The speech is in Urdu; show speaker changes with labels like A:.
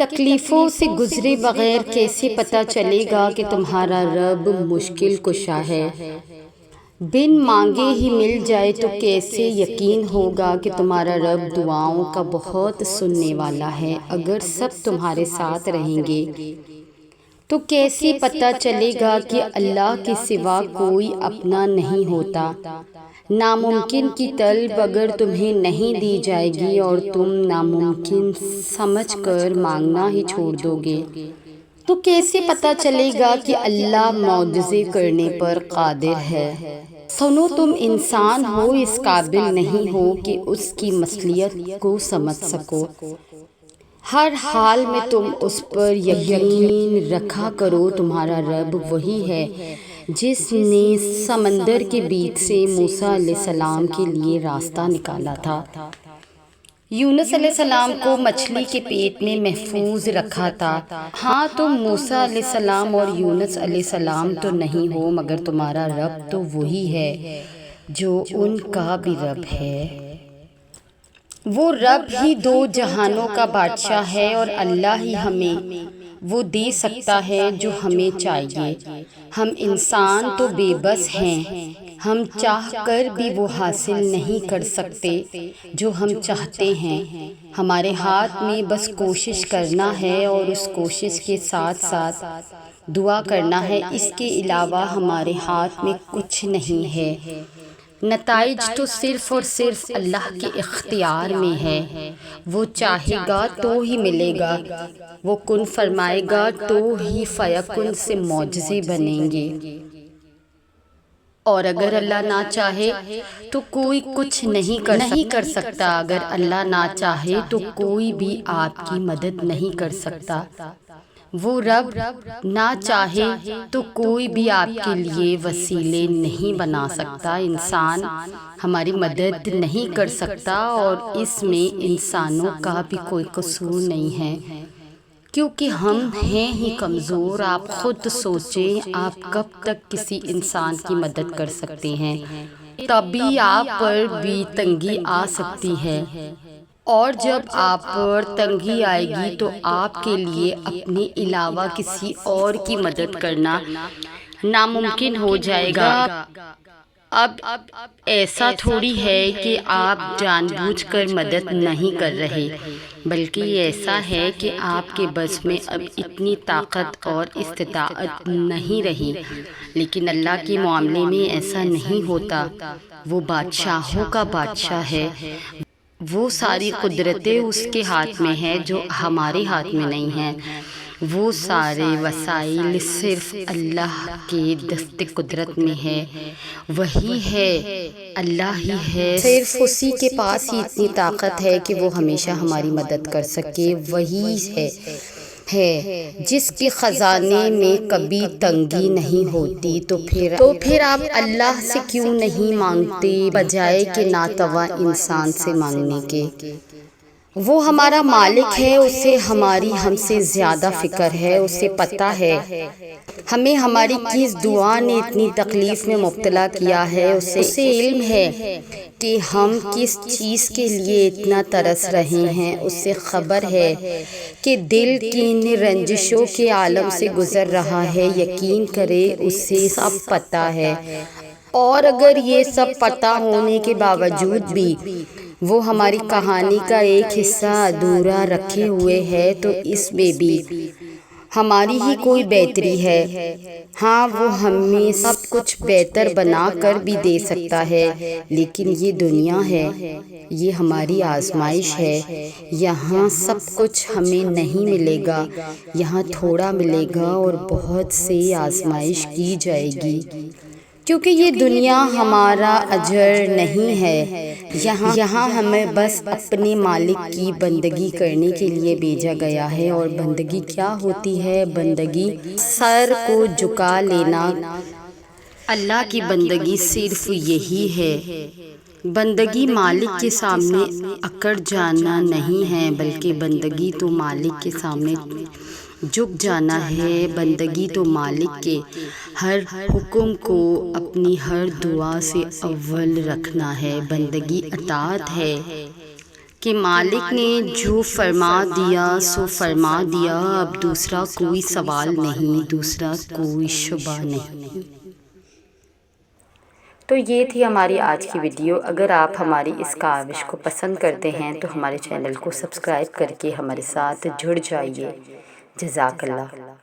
A: تکلیفوں سے گزرے بغیر کیسے پتہ چلے گا کہ تمہارا رب مشکل کشا ہے؟ بن مانگے ہی مل جائے تو کیسے یقین ہوگا کہ تمہارا رب دعاؤں کا بہت سننے والا ہے؟ اگر سب تمہارے ساتھ رہیں گے تو کیسے پتہ چلے گا کہ اللہ کے سوا کوئی اپنا نہیں ہوتا؟ ناممکن کی طلب اگر تمہیں نہیں دی جائے گی اور تم ناممکن سمجھ کر مانگنا ہی چھوڑ دو گے تو کیسے پتہ چلے گا کہ اللہ معجزے کرنے پر قادر ہے؟ سنو، تم انسان ہو، اس قابل نہیں ہو کہ اس کی مصلحت کو سمجھ سکو۔ ہر حال میں تم اس پر یقین رکھا کرو، تمہارا رب وہی ہے جس نے سمندر کے بیچ سے موسیٰ علیہ السلام کے لیے راستہ نکالا تھا، یونس علیہ السلام کو مچھلی کے پیٹ میں محفوظ رکھا تھا۔ ہاں، تم موسیٰ علیہ السلام اور یونس علیہ السلام تو نہیں ہو، مگر تمہارا رب تو وہی ہے جو ان کا بھی رب ہے۔ وہ رب ہی دو جہانوں کا بادشاہ ہے اور اللہ ہی ہمیں وہ دے سکتا ہے جو ہمیں چاہیے۔ ہم انسان تو بے بس ہیں، ہم چاہ کر بھی وہ حاصل نہیں کر سکتے جو ہم چاہتے ہیں۔ ہمارے ہاتھ میں بس کوشش کرنا ہے اور اس کوشش کے ساتھ ساتھ دعا کرنا ہے، اس کے علاوہ ہمارے ہاتھ میں کچھ نہیں ہے۔ نتائج تو صرف اور صرف اللہ کے اختیار میں ہے، وہ چاہے گا تو ہی ملے گا، وہ کن فرمائے گا تو ہی فیکن سے معجزے بنیں گے، اور اگر اللہ نہ چاہے تو کوئی کچھ نہیں کر سکتا۔ اگر اللہ نہ چاہے تو کوئی بھی آپ کی مدد نہیں کر سکتا۔ وہ رب نہ چاہے تو کوئی بھی آپ کے لیے وسیلے نہیں بنا سکتا، انسان ہماری مدد نہیں کر سکتا، اور اس میں انسانوں کا بھی کوئی قصور نہیں ہے کیونکہ ہم ہیں ہی کمزور۔ آپ خود سوچیں، آپ کب تک کسی انسان کی مدد کر سکتے ہیں؟ تبھی آپ پر بھی تنگی آ سکتی ہے، اور جب آپ پر تنگی آئے گی تو آپ کے لیے اپنے علاوہ کسی اور کی مدد کرنا ناممکن ہو جائے گا۔ اب ایسا تھوڑی ہے کہ آپ جان بوجھ کر مدد نہیں کر رہے، بلکہ ایسا ہے کہ آپ کے بس میں اب اتنی طاقت اور استطاعت نہیں رہی، لیکن اللہ کے معاملے میں ایسا نہیں ہوتا۔ وہ بادشاہوں کا بادشاہ ہے، وہ ساری قدرتیں اس کے ہاتھ میں ہیں جو ہمارے ہاتھ میں نہیں ہیں۔ وہ سارے وسائل صرف اللہ کے دست قدرت میں ہے، وہی ہے، اللہ ہی ہے، صرف اسی کے پاس ہی اتنی طاقت ہے کہ وہ ہمیشہ ہماری مدد کر سکے۔ وہی ہے جس کے خزانے میں کبھی تنگی نہیں ہوتی۔ تو پھر آپ اللہ سے کیوں نہیں مانگتے بجائے کہ ناتواں انسان سے مانگنے کے؟ وہ ہمارا مالک ہے، اسے ہماری ہم سے زیادہ فکر ہے، اسے پتہ ہے ہمیں ہماری کس دعا نے اتنی تکلیف میں مبتلا کیا ہے، اسے علم ہے کہ ہم کس چیز کے لیے اتنا ترس رہے ہیں، اسے خبر ہے کہ دل کن رنجشوں کے عالم سے گزر رہا ہے۔ یقین کرے، اسے سب پتہ ہے، اور اگر یہ سب پتہ ہونے کے باوجود بھی وہ ہماری کہانی کا ایک حصہ ادھورا رکھے ہوئے ہے تو اس میں بھی ہماری ہی کوئی بہتری ہے۔ ہاں، وہ ہمیں سب کچھ بہتر بنا کر بھی دے سکتا ہے، لیکن یہ دنیا ہے، یہ ہماری آزمائش ہے، یہاں سب کچھ ہمیں نہیں ملے گا، یہاں تھوڑا ملے گا اور بہت سے آزمائش کی جائے گی، کیونکہ یہ دنیا ہمارا اجر نہیں ہے۔ یہاں ہمیں بس اپنے مالک کی بندگی کرنے کے لیے بھیجا گیا ہے، اور بندگی کیا ہوتی ہے؟ بندگی سر کو جھکا لینا۔ اللہ کی بندگی صرف یہی ہے، بندگی مالک کے سامنے اکڑ جانا نہیں ہے، بلکہ بندگی تو مالک کے سامنے جھک جانا ہے۔ بندگی تو مالک کے ہر حکم کو اپنی ہر دعا سے اول رکھنا ہے۔ بندگی اطاعت ہے، کہ مالک نے جو فرما دیا سو فرما دیا، اب دوسرا کوئی سوال نہیں، دوسرا کوئی شبہ نہیں۔ تو یہ تھی ہماری آج کی ویڈیو۔ اگر آپ ہماری اس کاوش کو پسند کرتے ہیں تو ہمارے چینل کو سبسکرائب کر کے ہمارے ساتھ جڑ جائیے۔ جزاک اللہ۔